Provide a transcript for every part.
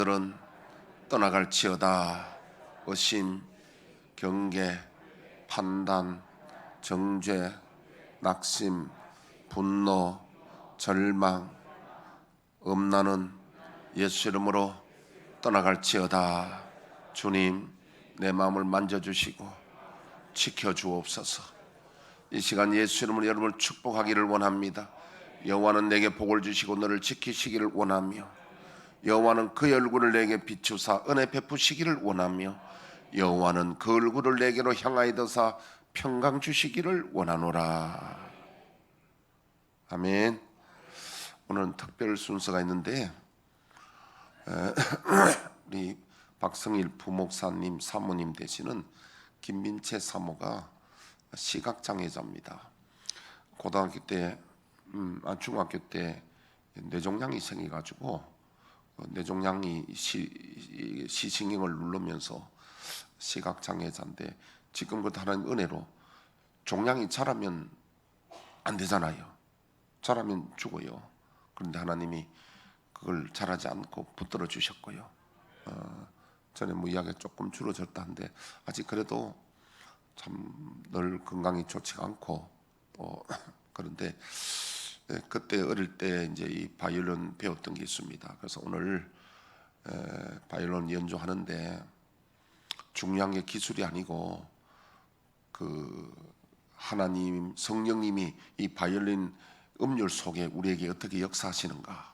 자들은 떠나갈지어다. 의심, 경계, 판단, 정죄, 낙심, 분노, 절망, 엄나는 예수 이름으로 떠나갈지어다. 주님, 내 마음을 만져주시고 지켜주옵소서. 이 시간 예수 이름으로 여러분을 축복하기를 원합니다. 여호와는 내게 복을 주시고 너를 지키시기를 원하며, 여호와는 그의 얼굴을 내게 비추사 은혜 베푸시기를 원하며, 여호와는 그 얼굴을 내게로 향하여서 평강 주시기를 원하노라. 아멘. 오늘은 특별 순서가 있는데 우리 박성일 부목사님 사모님 되시는 김민채 사모가 시각장애자입니다. 고등학교 때, 중학교 때 뇌종양이 생겨가지고 뇌종양이 시신경을 누르면서 시각장애자인데, 지금 그 하나님 은혜로 종양이 자라면 안 되잖아요. 자라면 죽어요. 그런데 하나님이 그걸 자라지 않고 붙들어 주셨고요. 전에 뭐 이야기가 조금 줄어졌다 한데 아직 그래도 참 늘 건강이 좋지가 않고 그런데 그때 어릴 때 이제 이 바이올린 배웠던 게 있습니다. 그래서 오늘 바이올린 연주하는데 중요한 게 기술이 아니고 그 하나님 성령님이 이 바이올린 음률 속에 우리에게 어떻게 역사하시는가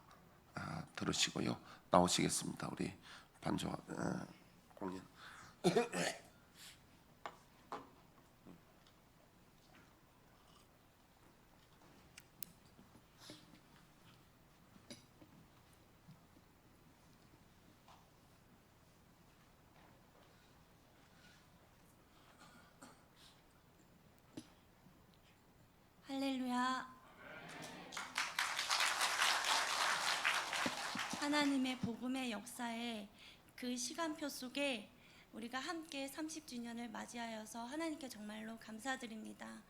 들으시고요. 나오시겠습니다. 우리 반주 공연. 할렐루야. 하나님의 복음의 역사에 그 시간표 속에 우리가 함께 30주년을 맞이하여서 하나님께 정말로 감사드립니다.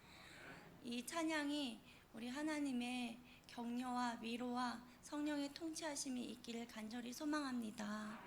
이 찬양이 우리 하나님의 격려와 위로와 성령의 통치하심이 있기를 간절히 소망합니다.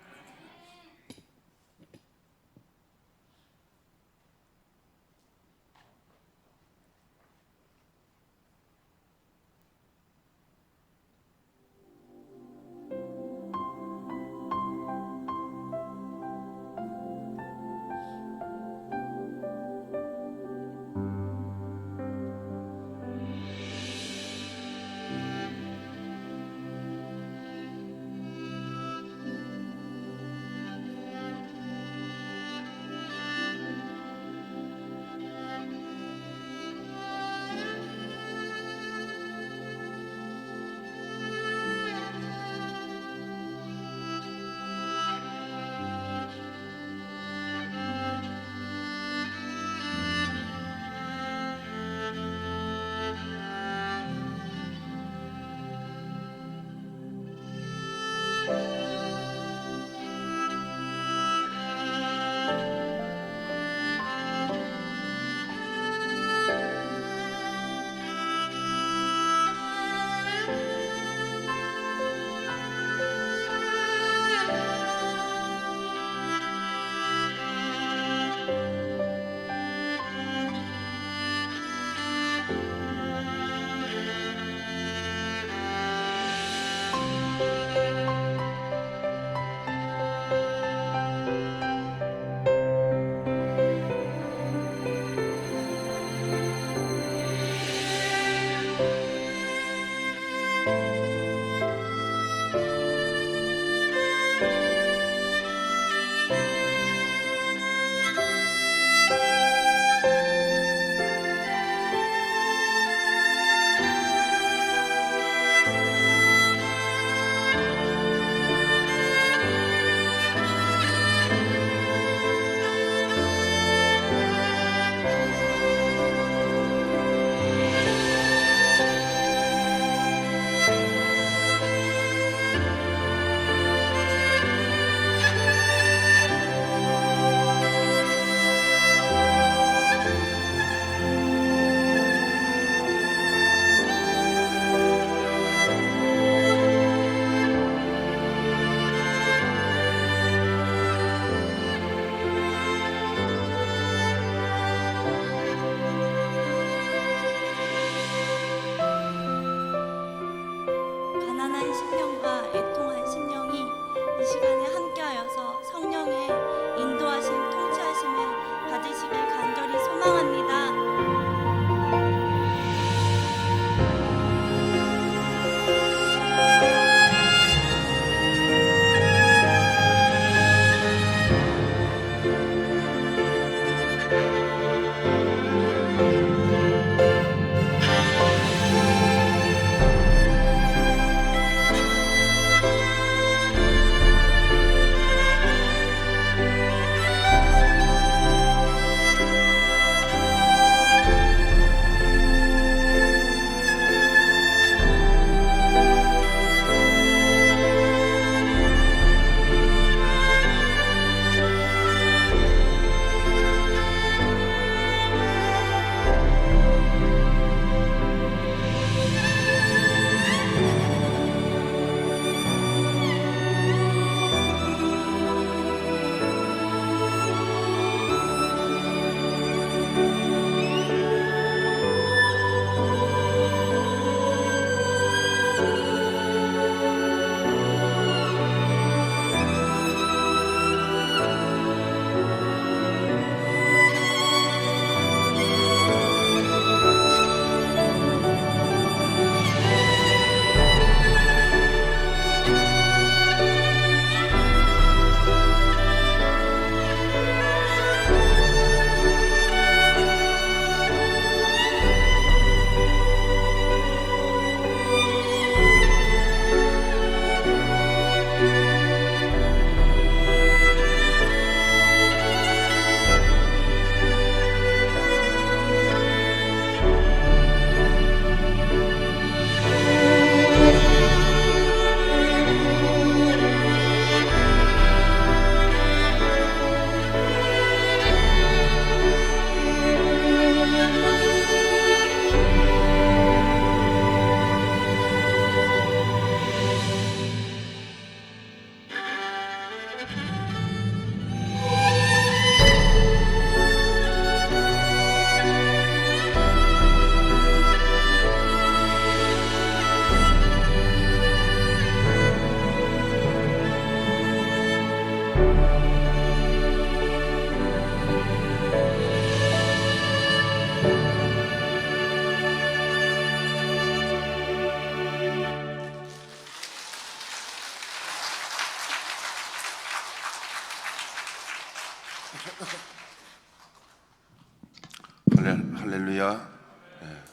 할렐루야. 네.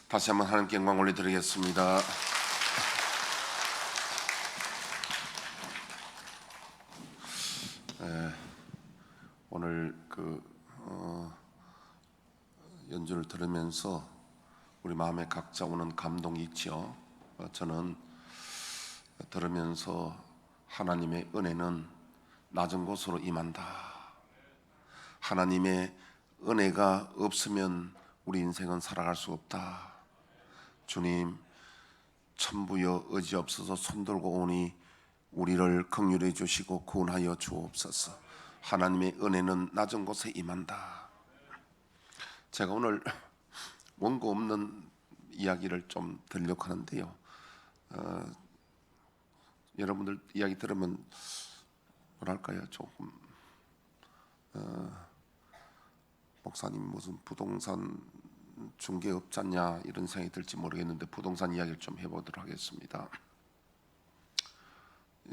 다시 한번 하나님께 영광 올려드리겠습니다. 오늘 연주를 들으면서 우리 마음에 각자 오는 감동이 있죠. 저는 들으면서 하나님의 은혜는 낮은 곳으로 임한다. 하나님의 은혜가 없으면 우리 인생은 살아갈 수 없다. 주님, 천부여 의지없어서 손들고 오니 우리를 긍휼해 주시고 구원하여 주옵소서. 하나님의 은혜는 낮은 곳에 임한다. 제가 오늘 원고 없는 이야기를 좀 들려고 하는데요. 여러분들 이야기 들으면 뭐랄까요, 조금 목사님 무슨 부동산 중개업자냐 이런 생각이 들지 모르겠는데 부동산 이야기를 좀 해보도록 하겠습니다.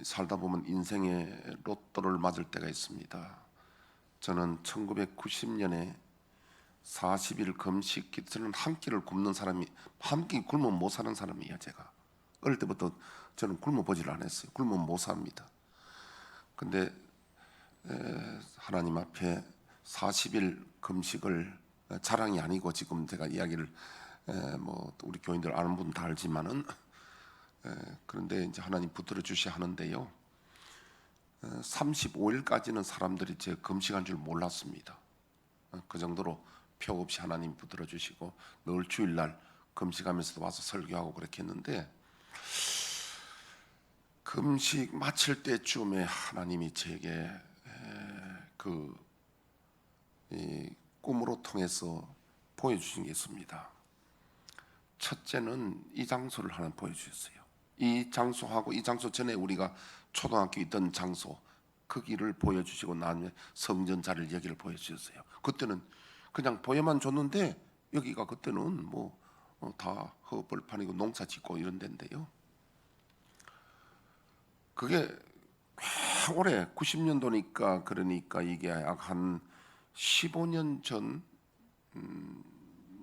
살다 보면 인생의 로또를 맞을 때가 있습니다. 저는 1990년에 40일 금식, 저는 한 끼를 굶는 사람이, 한 끼 굶으면 못 사는 사람이에요. 제가 어릴 때부터 저는 굶어보지를 않았어요. 굶으면 못 삽니다. 근데 하나님 앞에 40일 금식을, 자랑이 아니고 지금 제가 이야기를 뭐 우리 교인들 아는 분 다 알지만은, 그런데 이제 하나님 붙들어 주셔야 하는데요. 35일까지는 사람들이 제 금식한 줄 몰랐습니다. 그 정도로 표 없이 하나님 붙들어 주시고 늘 주일날 금식하면서도 와서 설교하고 그렇게 했는데, 금식 마칠 때쯤에 하나님이 제게 이 꿈으로 통해서 보여주신 게 있습니다. 첫째는 이 장소를 하나 보여주셨어요. 이 장소하고 이 장소 전에 우리가 초등학교 있던 장소, 그 길을 보여주시고 나중에 성전 자리를 여기를 보여주셨어요. 그때는 그냥 보여만 줬는데 여기가 그때는 뭐 다 헛벌판이고 농사 짓고 이런 데인데요. 그게 꽤 오래 90년도니까 그러니까 이게 약 한 15년 전,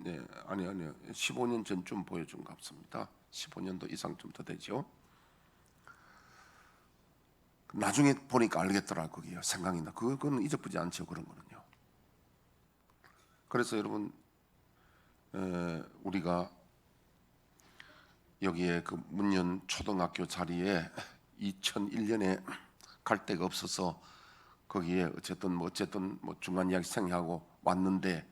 네, 아니요 15년 전쯤 보여준 것 같습니다. 15년도 이상 좀 더 되죠. 나중에 보니까 알겠더라고요. 그게 생각이 나. 그건 잊어보지 않죠. 그런 거는요. 그래서 여러분, 우리가 여기에 그 문현 초등학교 자리에 2001년에 갈 데가 없어서 거기에 어쨌든 뭐 중간 이야기 생략하고 왔는데,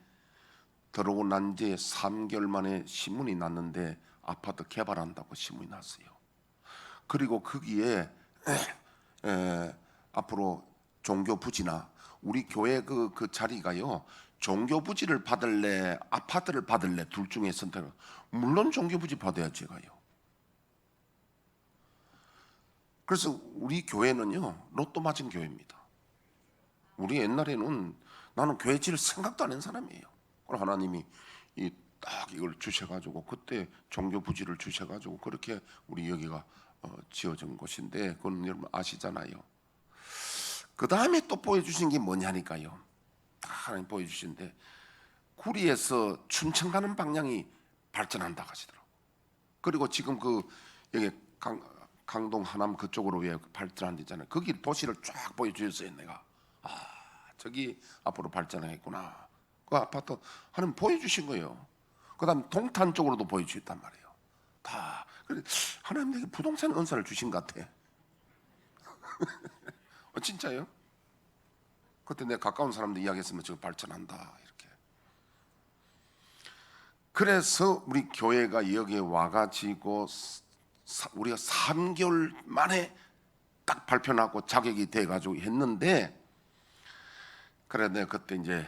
들어오고 난 지 3개월 만에 신문이 났는데 아파트 개발한다고 신문이 났어요. 그리고 거기에 앞으로 종교 부지나 우리 교회 그 자리가요, 종교 부지를 받을래 아파트를 받을래 둘 중에 선택을, 물론 종교 부지 받아야 제가요. 그래서 우리 교회는요 로또 맞은 교회입니다. 우리 옛날에는 나는 교회 지을 생각도 안 한 사람이에요. 하나님이 딱 이걸 주셔가지고 그때 종교 부지를 주셔가지고 그렇게 우리 여기가 지어진 곳인데, 그건 여러분 아시잖아요. 그 다음에 또 보여주신 게 뭐냐니까요. 다 하나님 보여주신데, 구리에서 춘천 가는 방향이 발전한다 하시더라고. 그리고 지금 여기 강동 하남 그쪽으로 왜 발전한 데잖아요. 거기 도시를 쫙 보여주셨어요. 내가 저기 앞으로 발전하겠구나. 그 아파트 하나님 보여주신 거예요. 그 다음 동탄 쪽으로도 보여주셨단 말이에요. 다. 그래, 하나님 내게 부동산 은사를 주신 것 같아. 진짜요? 그때 내가 가까운 사람들 이야기했으면 저거 발전한다 이렇게. 그래서 우리 교회가 여기에 와가지고 우리가 3개월 만에 딱 발표나고 자격이 돼가지고 했는데, 그래 내가 그때 이제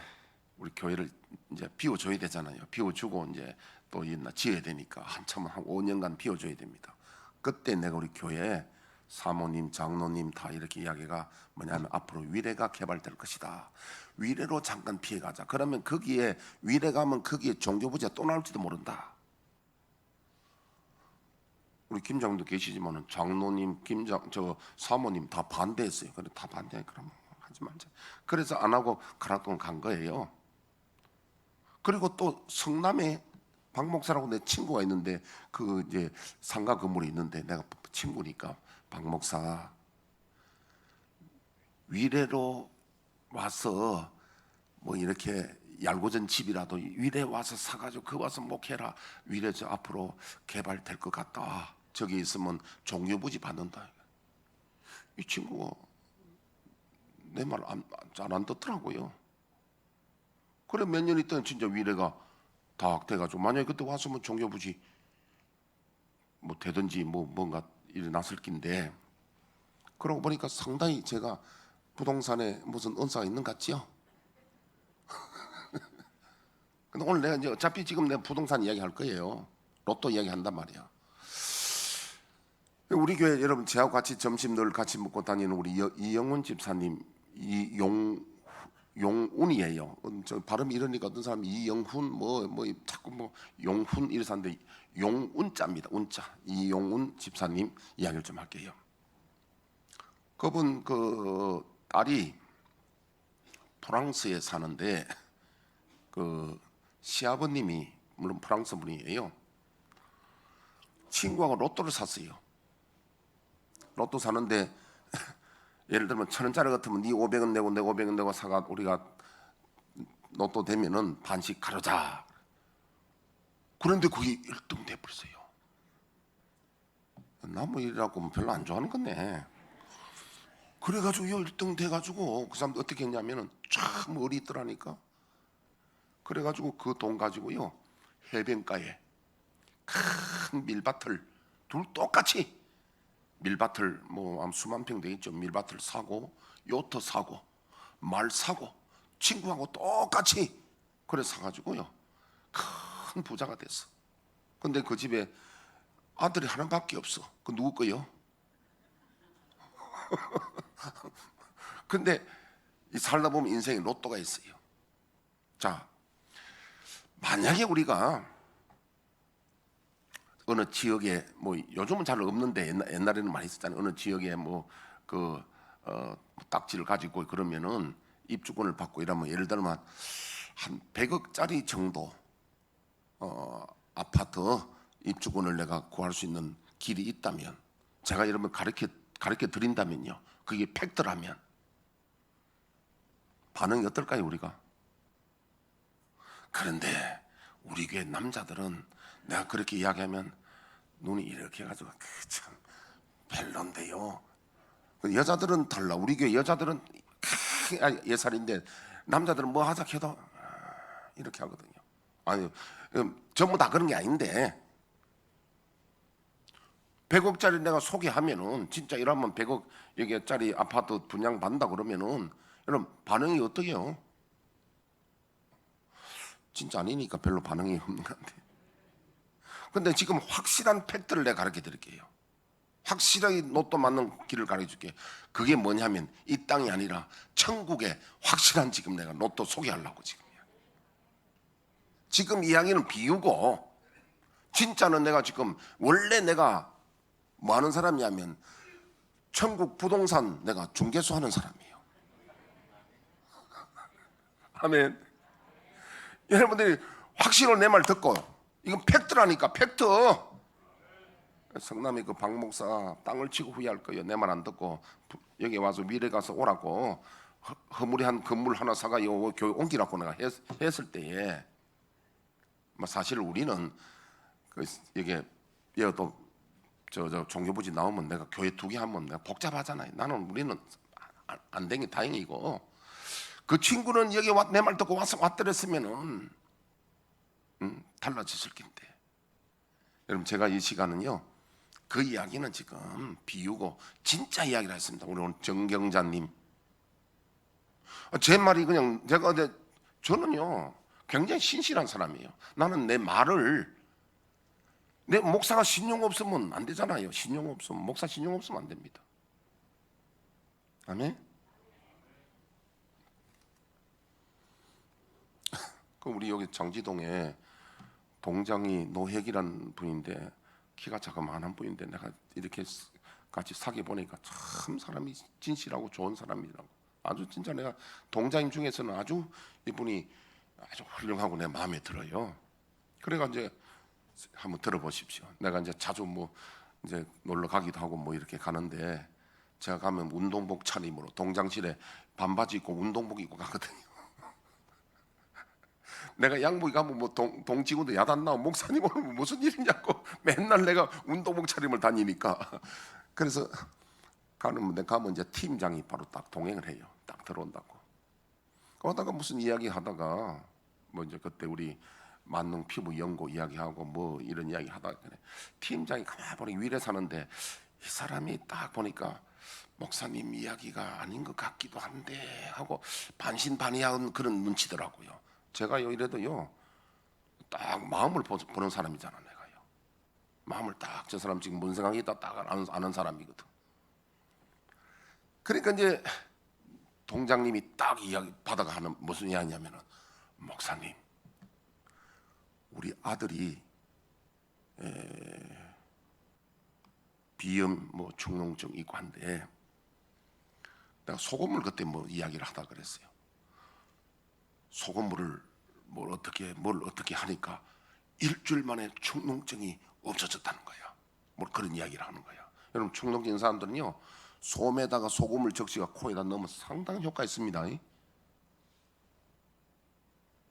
우리 교회를 이제 비워줘야 되잖아요. 비워주고 이제 또 지어야 되니까 한참 한 5년간 비워줘야 됩니다. 그때 내가 우리 교회에 사모님, 장로님 다 이렇게 이야기가 뭐냐면 앞으로 위례가 개발될 것이다. 위례로 잠깐 피해가자. 그러면 거기에 위례 가면 거기에 종교부지가 또 나올지도 모른다. 우리 김장도 계시지만은 장로님, 사모님 다 반대했어요. 그래 다 반대. 그럼 하지 말자. 그래서 안 하고 가락동 간 거예요. 그리고 또 성남에 박 목사라고 내 친구가 있는데 그 이제 상가 건물이 있는데 내가 친구니까 박 목사 위례로 와서 뭐 이렇게 얄고전 집이라도 위례 와서 사가지고 그 와서 목해라. 위례 저 앞으로 개발될 것 같다. 저기 있으면 종교부지 받는다. 이 친구가 내 말 잘 안 듣더라고요. 그래 몇 년 있더니 진짜 위례가 다 돼가지고 만약에 그때 왔으면 종교부지 뭐 되든지 뭐 뭔가 일어났을 낀데 그러고 보니까 상당히 제가 부동산에 무슨 은사가 있는 것 같지요? 근데 오늘 내가 이제 어차피 지금 내가 부동산 이야기 할 거예요. 로또 이야기 한단 말이야. 우리 교회 여러분 저하고 같이 점심 늘 같이 먹고 다니는 우리 이영훈 집사님 용운이에요. 저 발음이 이러니까 어떤 사람이 이영훈 뭐 자꾸 뭐 용훈 이래서는데 용운자입니다. 운자. 이용운 집사님 이야기를 좀 할게요. 그분 그 딸이 프랑스에 사는데 그 시아버님이 물론 프랑스 분이에요. 친구하고 로또를 샀어요. 로또 사는데 예를 들면 1,000원짜리 같으면 네 500원 내고 내 500원 내고 사가 우리가 로또 되면은 반씩 가르자. 그런데 그게 1등 돼버렸어요. 나 뭐 이래갖고 별로 안 좋아하는 건데. 그래가지고 1등 돼가지고 그 사람도 어떻게 했냐면은 참 어리 있더라니까. 그래가지고 그 돈 가지고요 해변가에 큰 밀밭을 둘 똑같이 밀밭을 뭐 수만 평 되겠죠. 밀밭을 사고 요트 사고 말 사고 친구하고 똑같이 그래 사가지고요 큰 부자가 됐어. 근데 그 집에 아들이 하나밖에 없어. 그 누구 거요? 근데 이 살다 보면 인생에 로또가 있어요. 자, 만약에 우리가 어느 지역에 뭐 요즘은 잘 없는데 옛날에는 많이 있었잖아요. 어느 지역에 뭐 그 딱지를 가지고 그러면은 입주권을 받고 이러면 예를 들면 한 100억짜리 정도 아파트 입주권을 내가 구할 수 있는 길이 있다면 제가 여러분 가르쳐 드린다면요. 그게 팩트라면 반응이 어떨까요, 우리가? 그런데 우리 교회 남자들은 내가 그렇게 이야기하면 눈이 이렇게 해가지고 참 별론데요. 여자들은 달라. 우리 교회 여자들은 예살인데 남자들은 뭐 하자 해도 이렇게 하거든요. 아니 전부 다 그런 게 아닌데 100억짜리 내가 소개하면은 진짜 이러면 100억 여기짜리 아파트 분양 받는다 그러면은 여러분 반응이 어떠게요? 진짜 아니니까 별로 반응이 없는 것 같아요. 근데 지금 확실한 팩트를 내가 가르쳐 드릴게요. 확실하게 로또 맞는 길을 가르쳐 줄게. 그게 뭐냐면 이 땅이 아니라 천국에 확실한 지금 내가 로또 소개하려고 지금 이야기는 비유고 진짜는 내가 지금 원래 내가 뭐 하는 사람이냐면 천국 부동산 내가 중개소 하는 사람이에요. 아멘. 여러분들이 확실히 내 말 듣고 이건 팩트라니까 팩트. 성남에 그 박 목사 땅을 치고 후회할 거예요. 내 말 안 듣고 여기 와서 미래 가서 오라고 허물이한 건물 하나 사가 교회 옮기라고 내가 했을 때에 뭐 사실 우리는 그 이게 또 저 종교부지 나오면 내가 교회 2개 하면 내가 복잡하잖아요. 우리는 안 된 게 다행이고 그 친구는 여기 내 말 듣고 왔더랬으면은 달라졌을 텐데. 여러분 제가 이 시간은요 그 이야기는 지금 비유고 진짜 이야기를 했습니다. 우리 오늘 정경자님 제 말이 그냥 저는요 굉장히 신실한 사람이에요. 나는 내 내 목사가 신용 없으면 안 되잖아요. 신용 없으면, 목사 신용 없으면 안 됩니다. 아멘. 그 우리 여기 장지동에 동장이 노핵이라는 분인데, 키가 자그마한 분인데, 내가 이렇게 같이 사귀어 보니까 참 사람이 진실하고 좋은 사람이라고. 아주 진짜 내가 동장님 중에서는 아주 이분이 아주 훌륭하고 내 마음에 들어요. 그래가 이제 한번 들어보십시오. 내가 이제 자주 뭐 이제 놀러 가기도 하고 뭐 이렇게 가는데, 제가 가면 운동복 차림으로 동장실에 반바지 입고 운동복 입고 가거든요. 내가 양복이 가면 뭐 동직원도 야단 나고, 목사님 오늘 무슨 일이냐고 맨날 내가 운동복 차림을 다니니까. 그래서 가면 이제 팀장이 바로 딱 동행을 해요. 딱 들어온다고. 그러다가 무슨 이야기 하다가 뭐 이제 그때 우리 만능 피부 연고 이야기하고 뭐 이런 이야기 하다가 팀장이 가만히 보니 위례 사는데, 이 사람이 딱 보니까 목사님 이야기가 아닌 것 같기도 한데 하고 반신반의한 그런 눈치더라고요. 제가요 이래도요 딱 마음을 보는 사람이잖아. 내가요 마음을 딱, 저 사람 지금 뭔 생각이 있다 딱 아는 사람이거든. 그러니까 이제 동장님이 딱 이야기 받아가 하는 무슨 이야기냐면은, 목사님 우리 아들이 비염 뭐 축농증 있고 한데, 내가 소금물 그때 뭐 이야기를 하다 그랬어요. 소금물을 뭘 어떻게 하니까 일주일 만에 축농증이 없어졌다는 거야. 뭐 그런 이야기를 하는 거야. 여러분, 축농증 있는 사람들은요 솜에다가 소금을 적시가 코에다 넣으면 상당히 효과 있습니다.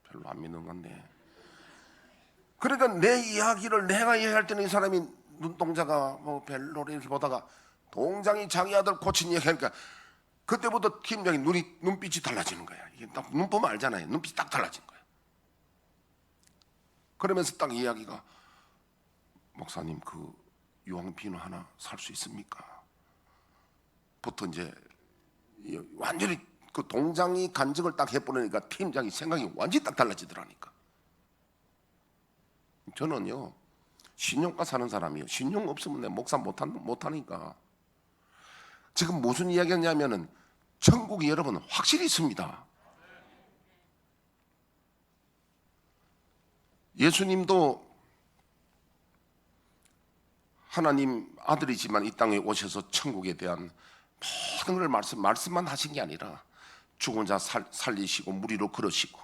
별로 안 믿는 건데. 그러니까 내 이야기를 내가 이야기할 때는 이 사람이 눈동자가 뭐 별로를 보다가 동장이 자기 아들 고친 이야기하니까 그때부터 팀장이 눈빛이 달라지는 거야. 이게 딱 눈 보면 알잖아요. 눈빛이 딱 달라진 거야. 그러면서 딱 이야기가, 목사님 그 유황 비누 하나 살 수 있습니까? 부터 이제 완전히 그 동장이 간증을 딱 해보니까 팀장이 생각이 완전히 딱 달라지더라니까. 저는요 신용과 사는 사람이에요. 신용 없으면 내 목사 못하니까. 지금 무슨 이야기였냐면은, 천국이 여러분 확실히 있습니다. 예수님도 하나님 아들이지만 이 땅에 오셔서 천국에 대한 모든 걸 말씀만 하신 게 아니라 죽은 자 살리시고 무리로 걸으시고,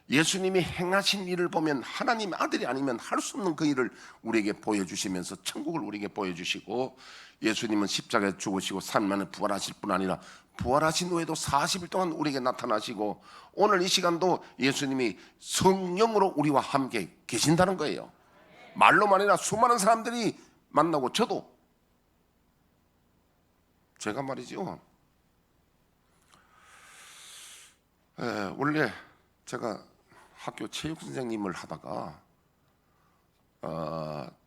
예수님이 행하신 일을 보면 하나님 아들이 아니면 할 수 없는 그 일을 우리에게 보여주시면서 천국을 우리에게 보여주시고, 예수님은 십자가에 죽으시고 3일 만에 부활하실 뿐 아니라 부활하신 후에도 40일 동안 우리에게 나타나시고, 오늘 이 시간도 예수님이 성령으로 우리와 함께 계신다는 거예요. 말로만 아니라 수많은 사람들이 만나고, 제가 말이죠 원래 제가 학교 체육 선생님을 하다가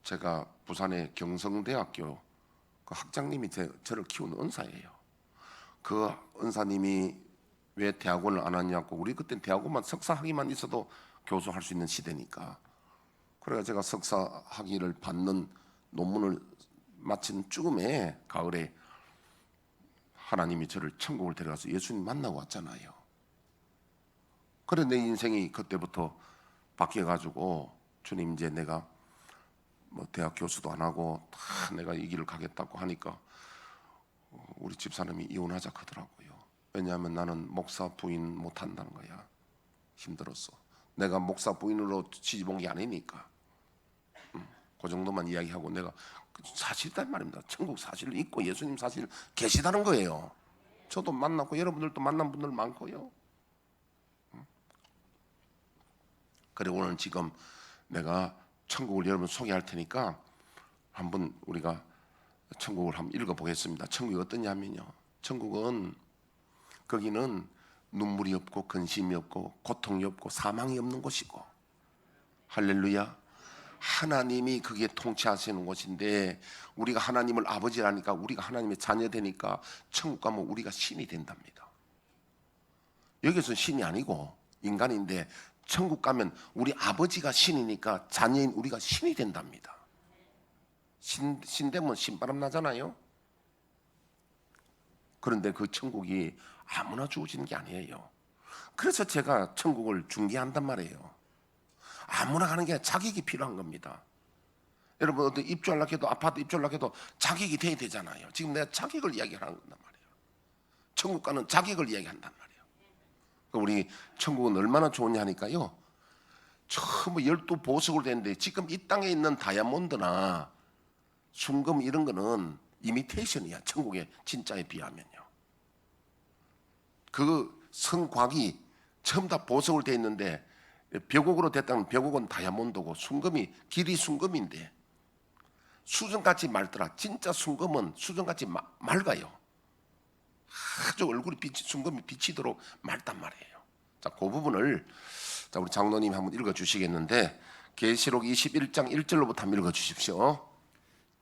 제가 부산의 경성대학교 그 학장님이 저를 키우는 은사예요. 그 은사님이 왜 대학원을 안 하냐고, 우리 그때 대학원만 석사 학위만 있어도 교수할 수 있는 시대니까. 그래서 제가 석사 학위를 받는 논문을 마친 즈음에 가을에 하나님이 저를 천국을 데려가서 예수님 만나고 왔잖아요. 그래 내 인생이 그때부터 바뀌어가지고, 주님 이제 내가 뭐 대학 교수도 안 하고 다 내가 이 길을 가겠다고 하니까 우리 집사람이 이혼하자 하더라고요. 왜냐하면 나는 목사 부인 못 한다는 거야. 힘들었어. 내가 목사 부인으로 시집 온 게 아니니까. 그 정도만 이야기하고, 내가 사실이란 말입니다. 천국 사실을 있고 예수님 사실 계시다는 거예요. 저도 만났고 여러분들도 만난 분들 많고요. 그래 오늘 지금 내가 천국을 여러분 소개할 테니까 한번 우리가 천국을 한번 읽어보겠습니다. 천국이 어떠냐면요, 천국은 거기는 눈물이 없고 근심이 없고 고통이 없고 사망이 없는 곳이고, 할렐루야, 하나님이 그게 통치하시는 곳인데, 우리가 하나님을 아버지라니까, 우리가 하나님의 자녀 되니까 천국 가면 우리가 신이 된답니다. 여기서는 신이 아니고 인간인데, 천국 가면 우리 아버지가 신이니까 자녀인 우리가 신이 된답니다. 신되면 신바람 나잖아요. 그런데 그 천국이 아무나 주어지는 게 아니에요. 그래서 제가 천국을 중개한단 말이에요. 아무나 가는 게 자격이 필요한 겁니다. 여러분 어떤 입주하려고 해도 아파트 입주하려고 해도 자격이 돼야 되잖아요. 지금 내가 자격을 이야기하는 거단 말이에요. 천국 가는 자격을 이야기한단 말이에요. 우리 천국은 얼마나 좋으냐 하니까요. 처음 12보석으로 되는데 지금 이 땅에 있는 다이아몬드나 순금 이런 거는 이미테이션이야. 천국의 진짜에 비하면요. 그 성곽이 처음 다 보석으로 돼 있는데 벽옥으로 됐다면 벽옥은 다이아몬드고 순금이 길이 순금인데 수정같이 맑더라. 진짜 순금은 수정같이 맑아요. 아주 얼굴이 순금이 비치도록 맑단 말이에요. 자, 그 부분을 자, 우리 장로님 한번 읽어 주시겠는데 계시록 21장 1절로부터 한번 읽어 주십시오.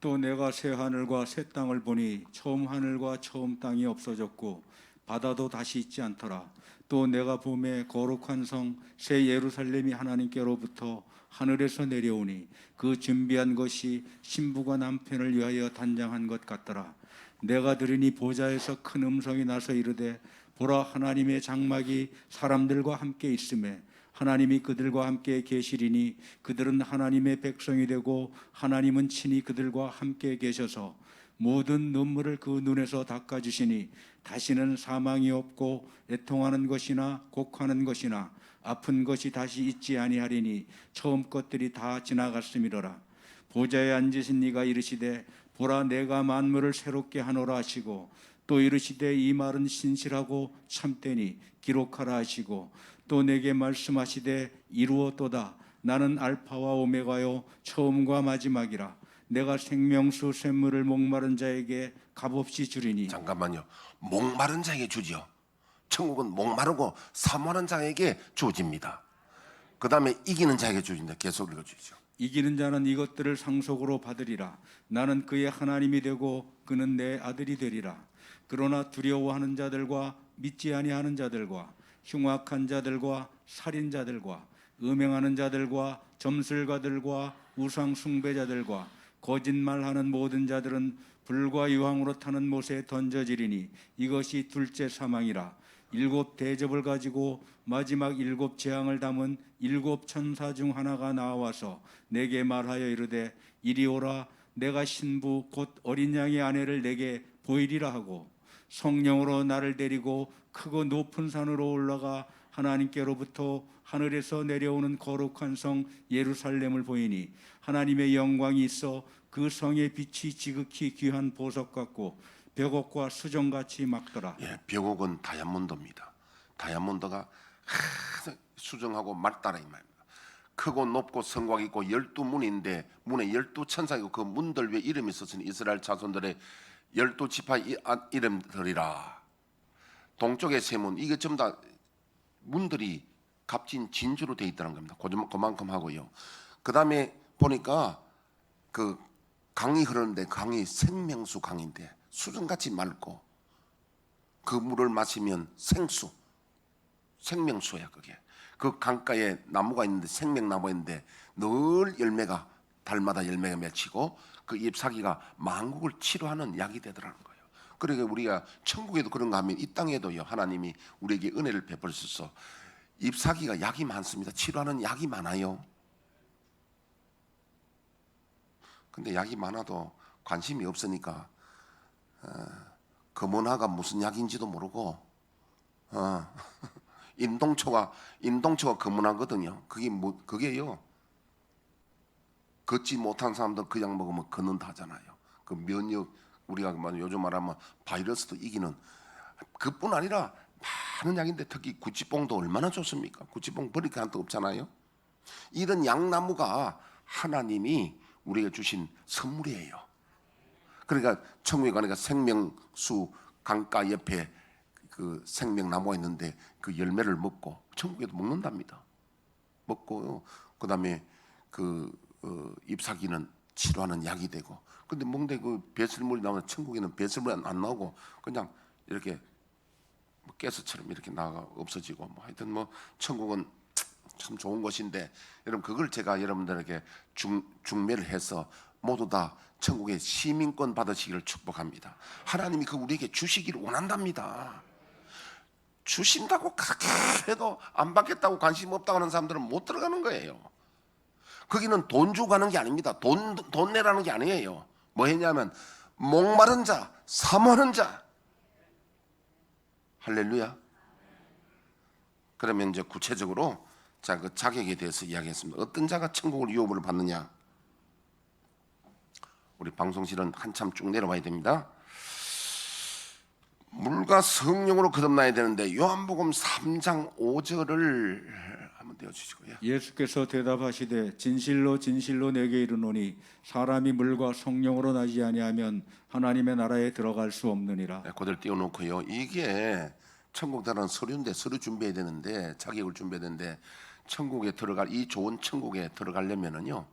또 내가 새 하늘과 새 땅을 보니 처음 하늘과 처음 땅이 없어졌고 바다도 다시 있지 않더라. 또 내가 봄에 거룩한 성 새 예루살렘이 하나님께로부터 하늘에서 내려오니 그 준비한 것이 신부가 남편을 위하여 단장한 것 같더라. 내가 들으니 보좌에서 큰 음성이 나서 이르되 보라, 하나님의 장막이 사람들과 함께 있음에 하나님이 그들과 함께 계시리니 그들은 하나님의 백성이 되고 하나님은 친히 그들과 함께 계셔서 모든 눈물을 그 눈에서 닦아주시니 다시는 사망이 없고 애통하는 것이나 곡하는 것이나 아픈 것이 다시 있지 아니하리니 처음 것들이 다 지나갔음이로라. 보좌에 앉으신 이가 이르시되 보라, 내가 만물을 새롭게 하노라 하시고 또 이르시되 이 말은 신실하고 참되니 기록하라 하시고 또 내게 말씀하시되 이루었도다. 나는 알파와 오메가요 처음과 마지막이라. 내가 생명수 샘물을 목마른 자에게 값없이 주리니. 잠깐만요. 목마른 자에게 주죠. 천국은 목마르고 사모하는 자에게 주어집니다. 그 다음에 이기는 자에게 주어진다. 계속 읽어주시죠. 이기는 자는 이것들을 상속으로 받으리라. 나는 그의 하나님이 되고 그는 내 아들이 되리라. 그러나 두려워하는 자들과 믿지 아니하는 자들과 흉악한 자들과 살인자들과 음행하는 자들과 점술가들과 우상 숭배자들과 거짓말하는 모든 자들은 불과 유황으로 타는 못에 던져지리니 이것이 둘째 사망이라. 일곱 대접을 가지고 마지막 일곱 재앙을 담은 일곱 천사 중 하나가 나와서 내게 말하여 이르되 이리 오라. 내가 신부 곧 어린 양의 아내를 내게 보이리라 하고 성령으로 나를 데리고 크고 높은 산으로 올라가 하나님께로부터 하늘에서 내려오는 거룩한 성 예루살렘을 보이니 하나님의 영광이 있어 그 성의 빛이 지극히 귀한 보석 같고 벽옥과 수정같이 막더라. 예, 벽옥은 다이아몬드입니다. 다이아몬드가 수정하고 맑다라 이 말입니다. 크고 높고 성곽이 있고 12문인데 문에 12천사가 있고 그 문들 위에 이름이 있었으니 이스라엘 자손들의 12지파 이름들이라. 동쪽의 세 문, 이게 전부 다 문들이 값진 진주로 되어 있다는 겁니다. 그만큼 하고요. 그 다음에 보니까 그 강이 흐르는데 강이 생명수 강인데 수정같이 맑고 그 물을 마시면 생명수야 그게. 그 강가에 나무가 있는데 생명나무가 있는데 늘 열매가 달마다 열매가 맺히고 그 잎사귀가 만국을 치료하는 약이 되더라는 거예요. 그러니까 우리가 천국에도 그런가 하면 이 땅에도요 하나님이 우리에게 은혜를 베풀어서 잎사귀가 약이 많습니다. 치료하는 약이 많아요. 근데 약이 많아도 관심이 없으니까 금원화가 무슨 약인지도 모르고 인동초가 금원화거든요. 그게요. 걷지 못한 사람들 그 약 먹으면 걷는다 하잖아요. 그 면역 우리가 요즘 말하면 바이러스도 이기는 그뿐 아니라 많은 약인데 특히 구찌뽕도 얼마나 좋습니까? 구찌뽕 버릴 게 한도 없잖아요. 이런 양나무가 하나님이 우리에게 주신 선물이에요. 그러니까 천국에 가니까 생명수 강가 옆에 그 생명나무가 있는데 그 열매를 먹고 천국에도 먹는답니다. 먹고 그다음에 그 잎사귀는 치료하는 약이 되고. 근데 먹는데 그 배설물이 나오면 천국에는 배설물이 안 나오고 그냥 이렇게 뭐 가스처럼 이렇게 나가 없어지고 뭐 하여튼 뭐 천국은 참 좋은 곳인데 여러분 그걸 제가 여러분들에게 중매를 해서 모두 다 천국의 시민권 받으시기를 축복합니다. 하나님이 그 우리에게 주시기를 원한답니다. 주신다고 그렇게 해도 안 받겠다고 관심 없다고 하는 사람들은 못 들어가는 거예요. 거기는 돈 주고 가는 게 아닙니다. 돈 내라는 게 아니에요. 뭐 했냐면 목마른 자, 사모하는 자. 할렐루야. 그러면 이제 구체적으로 자, 그 자격에 대해서 이야기했습니다. 어떤 자가 천국을 유업으로 받느냐? 우리 방송실은 한참 쭉 내려와야 됩니다. 물과 성령으로 거듭나야 되는데 요한복음 3장 5절을 한번 떼어주시고요. 예수께서 대답하시되 진실로 진실로 내게 이르노니 사람이 물과 성령으로 나지 아니하면 하나님의 나라에 들어갈 수 없느니라. 네, 그대로 띄워놓고요. 이게 천국 들어가는 서류인데 서류 준비해야 되는데 자격을 준비해야 되는데 천국에 들어갈 이 좋은 천국에 들어가려면은요.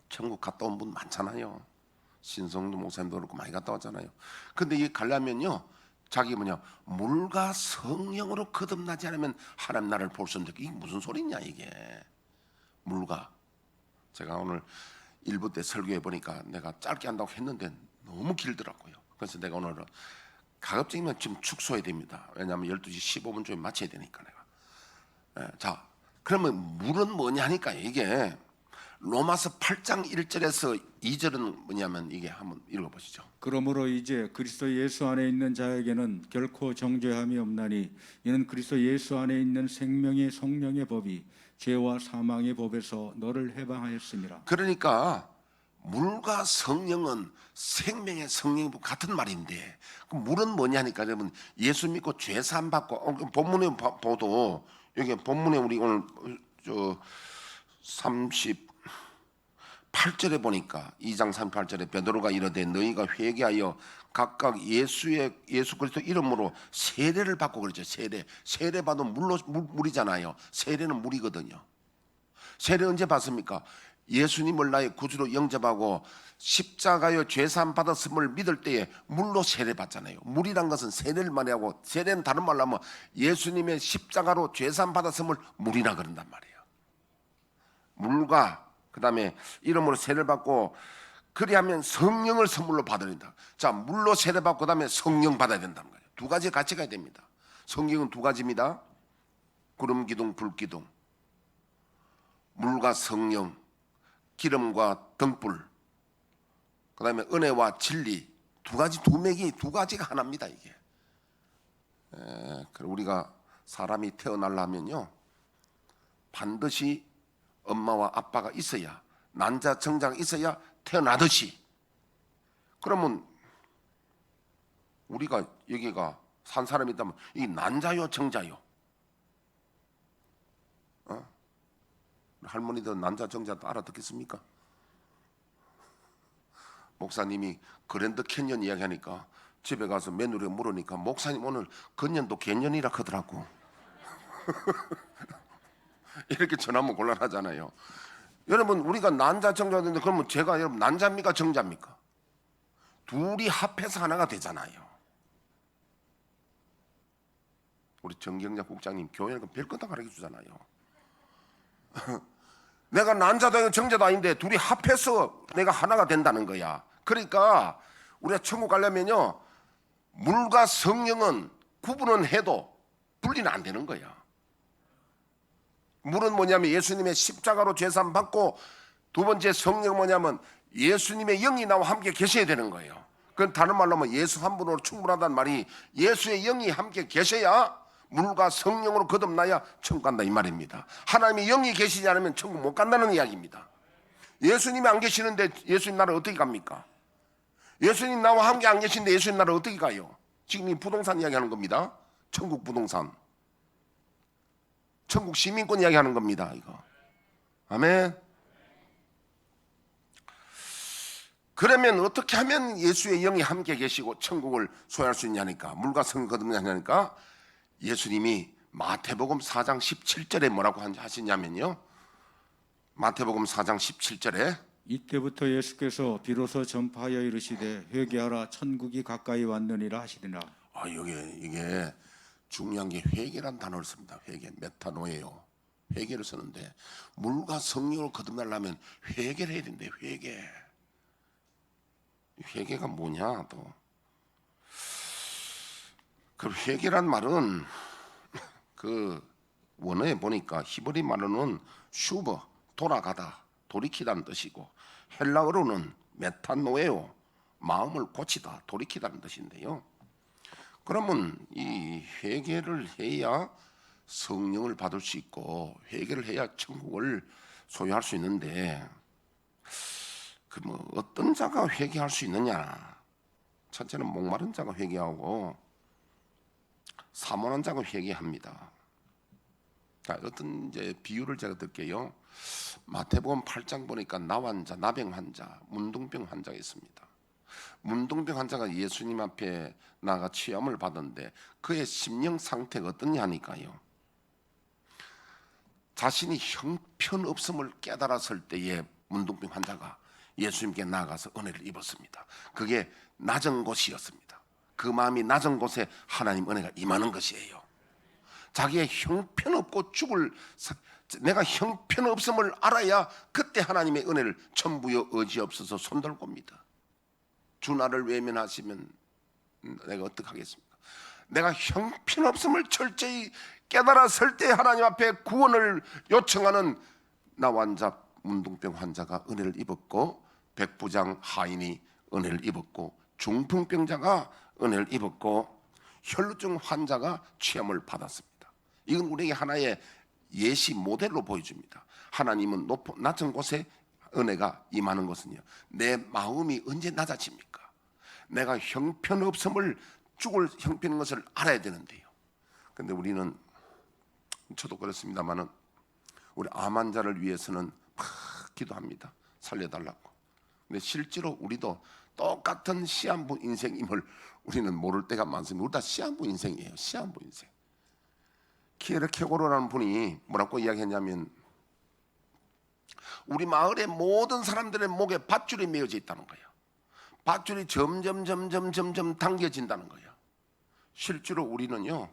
천국 갔다 온 분 많잖아요. 신성도 목사님도 그렇고 많이 갔다 왔잖아요. 근데 이 가려면요. 자기 뭐냐 물과 성령으로 거듭나지 않으면 하나님 나라를 볼 수 없는데 이게 무슨 소리냐 이게. 물과 제가 오늘 일부 때 설교해 보니까 내가 짧게 한다고 했는데 너무 길더라고요. 그래서 내가 오늘 가급적이면 지금 축소해야 됩니다. 왜냐하면 12시 15분쯤에 마쳐야 되니까 내가. 자, 그러면 물은 뭐냐 하니까 이게 로마서 8장 1절에서 2절은 뭐냐면 이게 한번 읽어보시죠. 그러므로 이제 그리스도 예수 안에 있는 자에게는 결코 정죄함이 없나니 이는 그리스도 예수 안에 있는 생명의 성령의 법이 죄와 사망의 법에서 너를 해방하였습니다. 그러니까 물과 성령은 생명의 성령이 같은 말인데 그 물은 뭐냐니까 여러분 예수 믿고 죄 사함 받고 본문에 보도 여기 본문에 우리 오늘 38절에 보니까 2장 38절에 베드로가 이르되 너희가 회개하여 각각 예수 그리스도 이름으로 세례를 받고 그러죠. 세례 받으면 물이잖아요. 세례는 물이거든요. 세례 언제 받습니까? 예수님을 나의 구주로 영접하고 십자가의 죄사함 받았음을 믿을 때에 물로 세례 받잖아요. 물이란 것은 세례를 말하고 세례는 다른 말로 하면 예수님의 십자가로 죄사함 받았음을 물이라 그런단 말이에요. 물과 그 다음에 이름으로 세례를 받고 그리하면 성령을 선물로 받아야 된다. 자, 물로 세례 받고 그 다음에 성령 받아야 된다는 거예요. 두 가지 같이 가야 됩니다. 성경은 두 가지입니다. 구름 기둥, 불 기둥. 물과 성령, 기름과 등불. 그 다음에 은혜와 진리. 두 가지 두 맥이 두 가지가 하나입니다. 이게. 우리가 사람이 태어나려면요 반드시 엄마와 아빠가 있어야 난자 정자가 있어야 태어나듯이. 그러면 우리가 여기가 산 사람이 있다면 이 난자요 정자요? 할머니들 난자 정자도 알아듣겠습니까? 목사님이 그랜드 캐년 이야기하니까 집에 가서 며느리가 물으니까 목사님 오늘 건년도 개년이라 하더라고. 이렇게 전하면 곤란하잖아요. 여러분 우리가 난자 정자인데 그러면 제가 여러분 난자입니까 정자입니까? 둘이 합해서 하나가 되잖아요. 우리 정경자 국장님 교회는 별것 다 가르쳐 주잖아요. 내가 난자도 아니고 정자도 아닌데 둘이 합해서 내가 하나가 된다는 거야. 그러니까 우리가 천국 가려면요 물과 성령은 구분은 해도 분리는 안 되는 거야. 물은 뭐냐면 예수님의 십자가로 죄사함 받고 두 번째 성령은 뭐냐면 예수님의 영이 나와 함께 계셔야 되는 거예요. 그건 다른 말로 하면 예수 한 분으로 충분하다는 말이 예수의 영이 함께 계셔야 물과 성령으로 거듭나야 천국 간다 이 말입니다. 하나님의 영이 계시지 않으면 천국 못 간다는 이야기입니다. 예수님이 안 계시는데 예수님 나라 어떻게 갑니까? 예수님 나와 함께 안 계신데 예수님 나라 어떻게 가요? 지금 이 부동산 이야기하는 겁니다. 천국 부동산. 천국 시민권 이야기하는 겁니다. 이거. 아멘. 그러면 어떻게 하면 예수의 영이 함께 계시고 천국을 소유할 수 있냐니까 물과 성령 거듭나냐니까 예수님이 마태복음 4장 17절에 뭐라고 하시냐면요 마태복음 4장 17절에 이때부터 예수께서 비로소 전파하여 이르시되 회개하라 천국이 가까이 왔느니라 하시리라. 이게 중요한 게 회개란 단어를 씁니다. 회개 메타노예요. 회개를 쓰는데 물과 성령을 거듭나려면 회개를 해야 된대. 회개가 뭐냐 또. 그 회개란 말은 그 원어에 보니까 히브리 말로는 슈버, 돌아가다, 돌이키다는 뜻이고, 헬라어로는 메타노에오, 마음을 고치다, 돌이키다는 뜻인데요. 그러면 이 회개를 해야 성령을 받을 수 있고, 회개를 해야 천국을 소유할 수 있는데, 그 뭐 어떤 자가 회개할 수 있느냐? 첫째는 목마른 자가 회개하고 사모한 자가 회개합니다. 자, 어떤 이제 비유를 제가 드릴게요. 마태복음 8장 보니까 나 환자, 나병 환자, 문둥병 환자가 있습니다. 문둥병 환자가 예수님 앞에 나가 치유함을 받았는데 그의 심령 상태가 어떠냐 하니까요. 자신이 형편없음을 깨달았을 때에 문둥병 환자가 예수님께 나아가서 은혜를 입었습니다. 그게 낮은 곳이었습니다. 그 마음이 낮은 곳에 하나님 은혜가 임하는 것이에요. 자기의 형편없고 내가 형편없음을 알아야 그때 하나님의 은혜를 천부여 의지없어서 손들고 옵니다. 주 나를 외면하시면 내가 어떡하겠습니까? 내가 형편없음을 철저히 깨달았을 때 하나님 앞에 구원을 요청하는 나 환자, 문둥병 환자가 은혜를 입었고, 백부장 하인이 은혜를 입었고, 중풍병자가 은혜를 입었고, 혈루증 환자가 취함을 받았습니다. 이건 우리에게 하나의 예시 모델로 보여줍니다. 하나님은 낮은 곳에 은혜가 임하는 것은요, 내 마음이 언제 낮아집니까? 내가 형편없음을 죽을 형편인 것을 알아야 되는데요. 근데 우리는, 저도 그렇습니다만은 우리 암 환자를 위해서는 막 기도합니다. 살려달라고. 근데 실제로 우리도 똑같은 시한부 인생임을 우리는 모를 때가 많습니다. 우리 다 시한부 인생이에요. 시한부 인생. 키에르케고르라는 분이 뭐라고 이야기했냐면, 우리 마을의 모든 사람들의 목에 밧줄이 메어져 있다는 거예요. 밧줄이 점점 당겨진다는 거예요. 실제로 우리는요,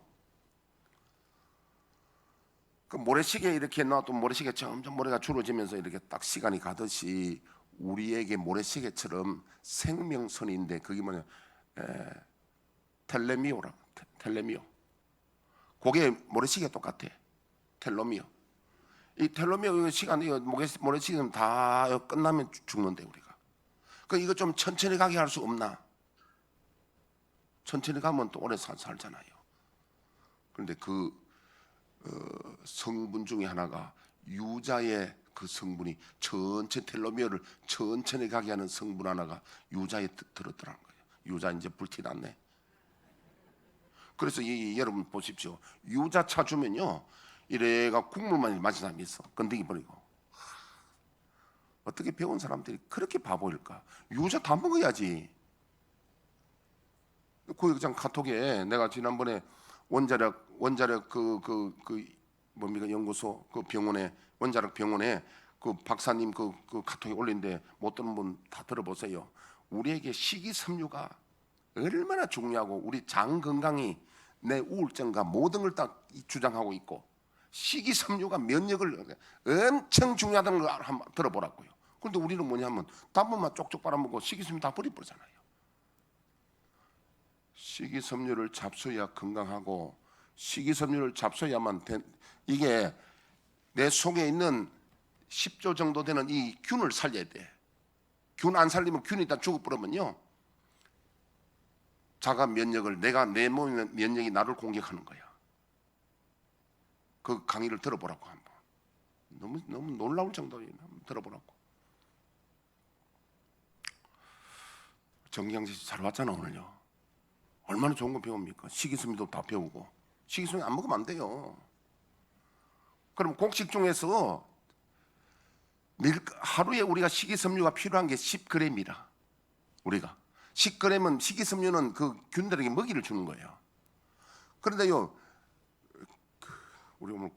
그 모래시계 이렇게 놔도 모래시계 점점 모래가 줄어지면서 이렇게 딱 시간이 가듯이 우리에게 모래시계처럼 생명선인데, 그게 뭐냐, 텔레미오라, 텔레미오. 그게 모래시계 똑같아. 텔로미오. 이 텔로미오 시간이 모래시계는 다 끝나면 죽는데 우리가. 그 이거 좀 천천히 가게 할 수 없나? 천천히 가면 또 오래 살잖아요. 그런데 그 성분 중에 하나가 유자의 그 성분이 천천히 텔로미어를 천천히 가게 하는 성분 하나가 유자에 들었더라는 거예요. 유자 이제 불티 났네. 그래서 여러분 보십시오. 유자차 주면요, 이래가 국물만 마신 사람이 있어. 건더기 버리고. 어떻게 배운 사람들이 그렇게 바보일까? 유자 다 먹어야지. 고역장 카톡에 내가 지난번에 원자력 뭡니까 연구소 그 병원에, 원자력 병원에 그 박사님 그 카톡에 올린데 못 들은 분 다 들어보세요. 우리에게 식이섬유가 얼마나 중요하고 우리 장 건강이, 내 우울증과 모든 걸 다 주장하고 있고, 식이섬유가 면역을 엄청 중요하다는 걸 한번 들어보라고요. 그런데 우리는 뭐냐면 단무만 쪽쪽 빨아먹고 식이섬유 다 버려버리잖아요. 식이섬유를 잡숴야 건강하고, 식이섬유를 잡숴야만 이게 내 속에 있는 10조 정도 되는 이 균을 살려야 돼. 균 안 살리면 균이 다 죽어버리면요, 자가 면역을, 내 몸의 면역이 나를 공격하는 거야. 그 강의를 들어보라고 한번. 너무 놀라울 정도로 한번 들어보라고. 정기양씨 잘 왔잖아 오늘요. 얼마나 좋은 거 배웁니까? 식이섬유도 다 배우고. 식이섬유 안 먹으면 안 돼요. 그럼 곡식 중에서 하루에 우리가 식이섬유가 필요한 게 10g이라. 우리가 10g은, 식이섬유는 그 균들에게 먹이를 주는 거예요. 그런데요, 우리 오늘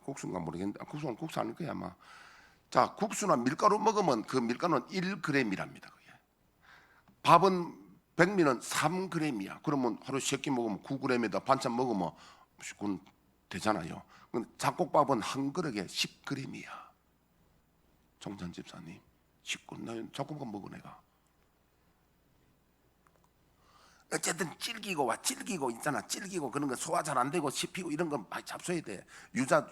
국수인가 모르겠는데, 국수 아닐 거야 아마. 자, 국수나 밀가루 먹으면 그 밀가루는 1g이랍니다. 그게. 밥은 백미는 3g이야. 그러면 하루 3끼 먹으면 9g에다 반찬 먹으면 그건 되잖아요. 근데 잡곡밥은 한 그릇에 10g이야. 정찬 집사님, 10g. 나 잡곡밥 먹어 내가. 어쨌든 질기고 있잖아. 질기고 그런 거 소화 잘 안 되고 씹히고 이런 거 많이 잡숴야 돼. 유자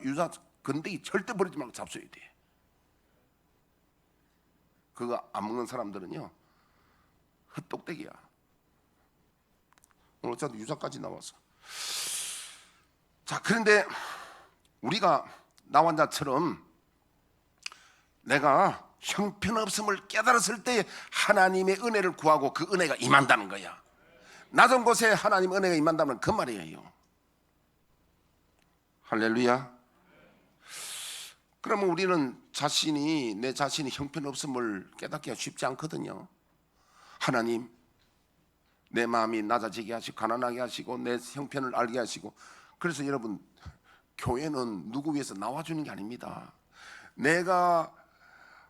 건더기 절대 버리지 말고 잡숴야 돼. 그거 안 먹는 사람들은요 헛똑대기야. 오늘 어차피 유자까지 나와서. 자, 그런데 우리가 나 환자처럼 내가 형편없음을 깨달았을 때 하나님의 은혜를 구하고 그 은혜가 임한다는 거야. 낮은 곳에 하나님 은혜가 임한다면 그 말이에요. 할렐루야. 그러면 우리는 내 자신이 형편없음을 깨닫기가 쉽지 않거든요. 하나님, 내 마음이 낮아지게 하시고 가난하게 하시고 내 형편을 알게 하시고. 그래서 여러분, 교회는 누구 위해서 나와주는 게 아닙니다. 내가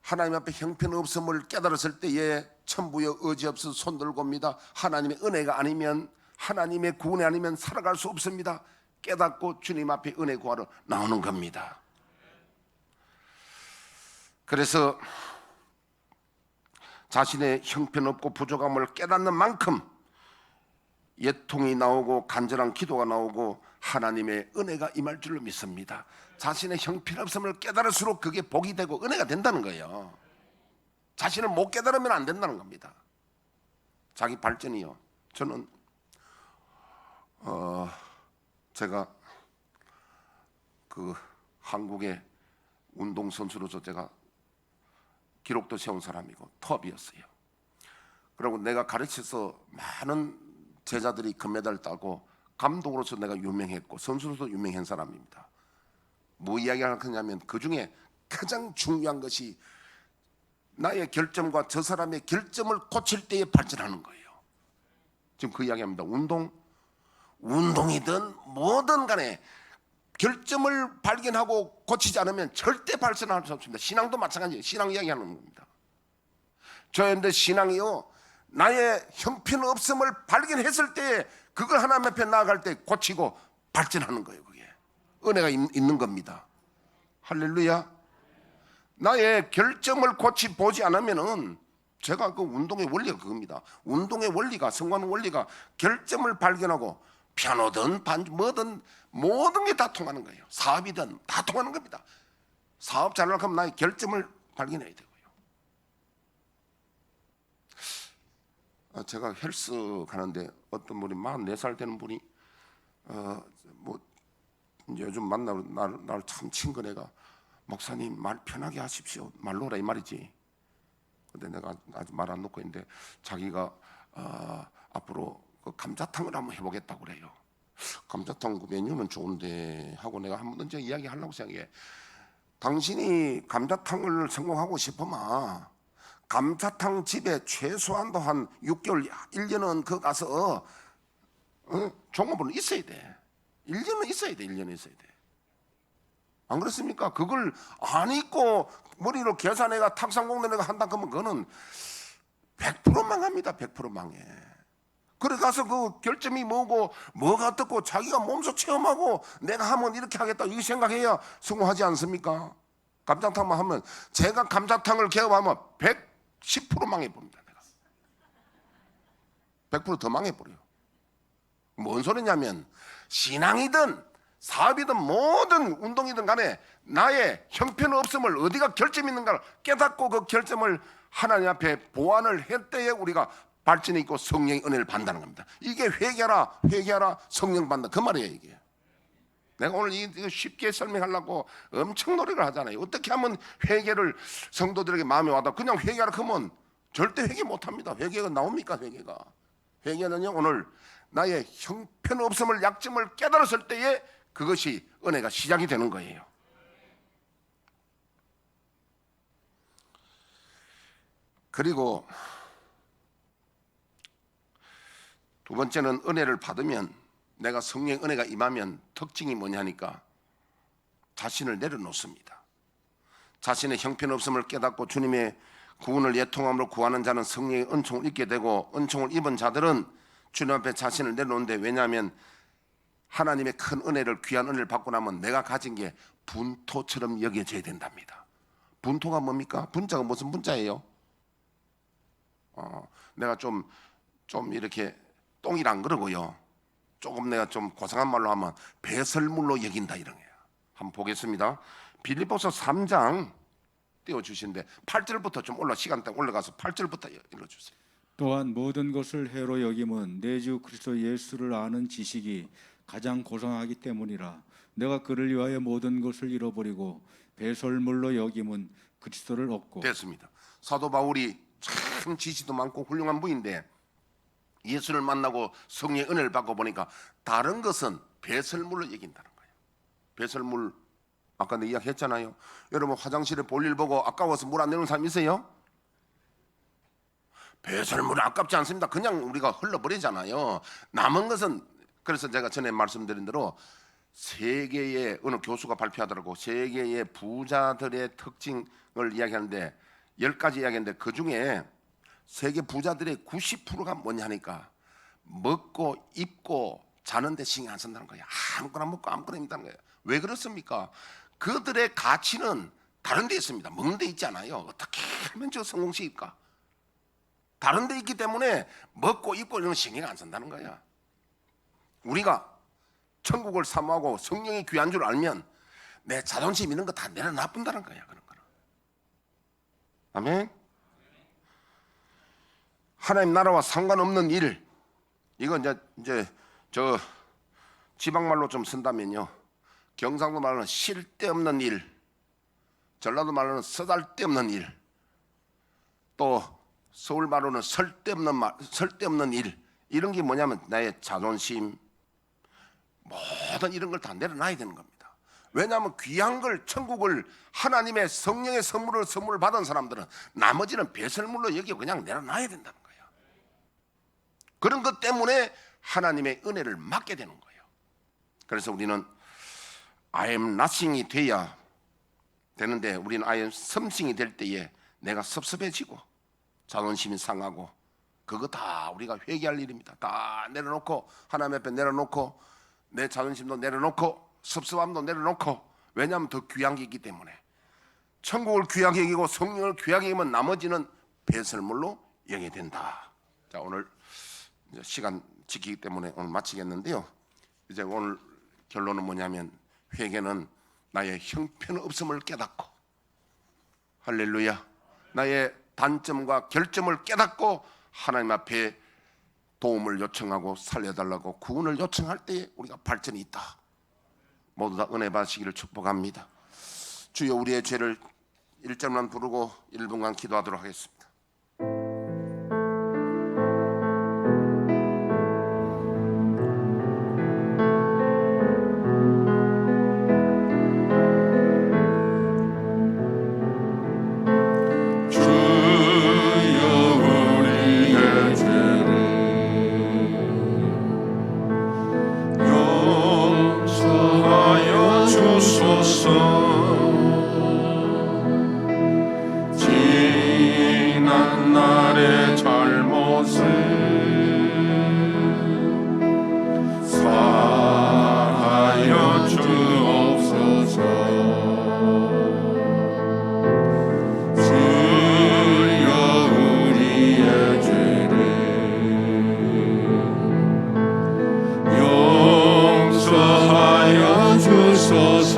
하나님 앞에 형편없음을 깨달았을 때에 천부여 의지 없어 손 들고 옵니다. 하나님의 은혜가 아니면, 하나님의 구원이 아니면 살아갈 수 없습니다. 깨닫고 주님 앞에 은혜 구하러 나오는 겁니다. 그래서 자신의 형편없고 부족함을 깨닫는 만큼 예통이 나오고 간절한 기도가 나오고 하나님의 은혜가 임할 줄로 믿습니다. 자신의 형편없음을 깨달을수록 그게 복이 되고 은혜가 된다는 거예요. 자신을 못 깨달으면 안 된다는 겁니다. 자기 발전이요. 저는 제가 그 한국의 운동선수로서 제가 기록도 세운 사람이고 톱이었어요. 그리고 내가 가르쳐서 많은 제자들이 금메달 따고 감독으로서 내가 유명했고 선수로서 유명한 사람입니다. 뭐 이야기를 하냐면 그 중에 가장 중요한 것이 나의 결점과 저 사람의 결점을 고칠 때에 발전하는 거예요. 지금 그 이야기합니다. 운동이든 뭐든 간에 결점을 발견하고 고치지 않으면 절대 발전할 수 없습니다. 신앙도 마찬가지예요. 신앙 이야기하는 겁니다. 저런데 신앙이요, 나의 형편없음을 발견했을 때 그걸 하나님 앞에 나아갈 때 고치고 발전하는 거예요. 그게 은혜가 있는 겁니다. 할렐루야. 나의 결점을 고치 보지 않으면은, 제가 그 운동의 원리가 그겁니다. 운동의 원리가, 성공 원리가 결점을 발견하고 피아노든 반주 뭐든 모든 게 다 통하는 거예요. 사업이든 다 통하는 겁니다. 사업 잘하려고 하면 나의 결점을 발견해야 되고요. 제가 헬스 가는데 어떤 분이 44살 되는 분이 뭐 요즘 만나고 나를 참 친근해가, 목사님 말 편하게 하십시오. 말로라 이 말이지. 근데 내가 아직 말 안 놓고 있는데 자기가 앞으로 그 감자탕을 한번 해보겠다고 그래요. 감자탕 그 메뉴는 좋은데 하고 내가 한번 언제 이야기하려고 생각해. 당신이 감자탕을 성공하고 싶으면 감자탕 집에 최소한도 한 6개월, 1년은 그 가서 종업원은 있어야 돼. 1년은 있어야 돼. 1년은 있어야 돼. 안 그렇습니까? 그걸 안 잊고 머리로 계산해가 탁상공대내가 한다 그러면 그거는 100% 망합니다. 100% 망해. 그래 가서 그 결점이 뭐고 뭐가 어떻고 자기가 몸소 체험하고 내가 하면 이렇게 하겠다 이 생각해야 성공하지 않습니까? 감자탕만 하면, 제가 감자탕을 개업하면 110% 망해버립니다. 내가 100% 더 망해버려요. 뭔 소리냐면 신앙이든 사업이든 모든 운동이든 간에 나의 형편없음을 어디가 결점이 있는가를 깨닫고 그 결점을 하나님 앞에 보완을 할 때에 우리가 발전이 있고 성령의 은혜를 받는다는 겁니다. 이게 회개하라 성령 받는다 그 말이에요. 이게 내가 오늘 이거 쉽게 설명하려고 엄청 노력을 하잖아요. 어떻게 하면 회개를 성도들에게 마음에 와닿아. 그냥 회개하라 그러면 절대 회개 못합니다. 회개가 나옵니까? 회개는요, 오늘 나의 형편없음을 약점을 깨달았을 때에 그것이 은혜가 시작이 되는 거예요. 그리고 두 번째는 은혜를 받으면, 내가 성령의 은혜가 임하면 특징이 뭐냐니까 자신을 내려놓습니다. 자신의 형편없음을 깨닫고 주님의 구원을 예통함으로 구하는 자는 성령의 은총을 입게 되고, 은총을 입은 자들은 주님 앞에 자신을 내려놓는데, 왜냐하면 하나님의 큰 은혜를, 귀한 은혜를 받고 나면 내가 가진 게 분토처럼 여겨져야 된답니다. 분토가 뭡니까? 분자가 무슨 분자예요? 내가 좀 이렇게 똥이란 그러고요, 조금 내가 좀 고상한 말로 하면 배설물로 여긴다 이런 거예요. 한번 보겠습니다. 빌립보서 3장 띄워주신데 8절부터 좀 시간 딱 올라가서 8절부터 읽어주세요. 또한 모든 것을 해로 여김은 내 주 그리스도 예수를 아는 지식이 가장 고상하기 때문이라. 내가 그를 위하여 모든 것을 잃어버리고 배설물로 여김은 그리스도를 얻고. 됐습니다. 사도 바울이 참 지식도 많고 훌륭한 분인데 예수를 만나고 성령의 은혜를 받고 보니까 다른 것은 배설물로 여긴다는 거예요. 배설물, 아까 내 이야기 했잖아요. 여러분 화장실에 볼일 보고 아까워서 물 안 내는 사람 있어요? 배설물은 아깝지 않습니다. 그냥 우리가 흘러버리잖아요. 남은 것은, 그래서 제가 전에 말씀드린 대로 세계의 어느 교수가 발표하더라고, 세계의 부자들의 특징을 이야기하는데 10가지 이야기했는데 그 중에 세계 부자들의 90%가 뭐냐 하니까 먹고 입고 자는데 신경 안 쓴다는 거예요. 아무거나 먹고 아무거나 입는다는 거예요. 왜 그렇습니까? 그들의 가치는 다른 데 있습니다. 먹는 데 있지 않아요. 어떻게 하면 저 성공시킬까? 다른 데 있기 때문에 먹고 입고 이런 신경 안 쓴다는 거야. 우리가 천국을 사모하고 성령이 귀한 줄 알면 내 자존심 이런 거 다 내려놔본다는 거야. 그런 거는. 아멘. 하나님 나라와 상관없는 일, 이건 이제 저 지방말로 좀 쓴다면요, 경상도 말로는 쓸데없는 일, 전라도 말로는 쓰잘데없는 일, 또 서울 말로는 쓸데없는 일, 이런 게 뭐냐면 나의 자존심, 모든 이런 걸 다 내려놔야 되는 겁니다. 왜냐하면 귀한 걸, 천국을, 하나님의 성령의 선물을 받은 사람들은 나머지는 배설물로 여기고 그냥 내려놔야 된다는 거예요. 그런 것 때문에 하나님의 은혜를 받게 되는 거예요. 그래서 우리는 I am nothing이 돼야 되는데, 우리는 I am something이 될 때에 내가 섭섭해지고 자존심이 상하고, 그거 다 우리가 회개할 일입니다. 다 내려놓고, 하나님 앞에 내려놓고, 내 자존심도 내려놓고 섭섭함도 내려놓고. 왜냐하면 더 귀한 게 있기 때문에. 천국을 귀하게 여기고 성령을 귀하게 여기면 나머지는 배설물로 여겨야 된다. 자, 오늘 이제 시간 지키기 때문에 오늘 마치겠는데요, 이제 오늘 결론은 뭐냐면, 회개는 나의 형편없음을 깨닫고, 할렐루야, 나의 단점과 결점을 깨닫고 하나님 앞에 도움을 요청하고 살려달라고 구원을 요청할 때에 우리가 발전이 있다. 모두 다 은혜 받으시기를 축복합니다. 주여, 우리의 죄를 1절만 부르고 1분간 기도하도록 하겠습니다. 지난 날의 잘못을 사하여 주옵소서. 주여, 우리의 죄를 용서하여 주소서.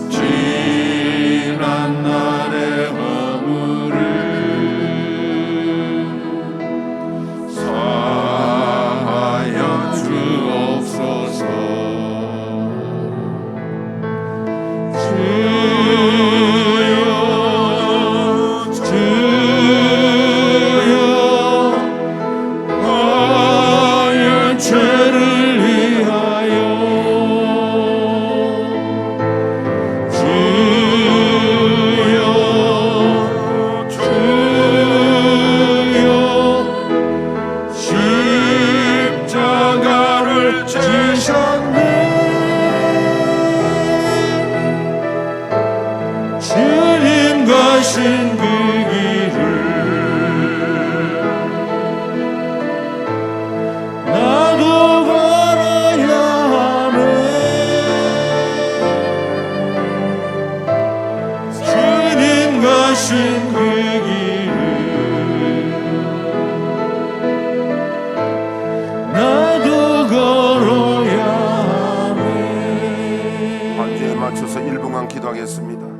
지난 날의 허물을 사하여 주옵소서. 주여, 나의 죄를 위하여 십자가를 지셨네. 주님 가신 그 길을 나 기도하겠습니다.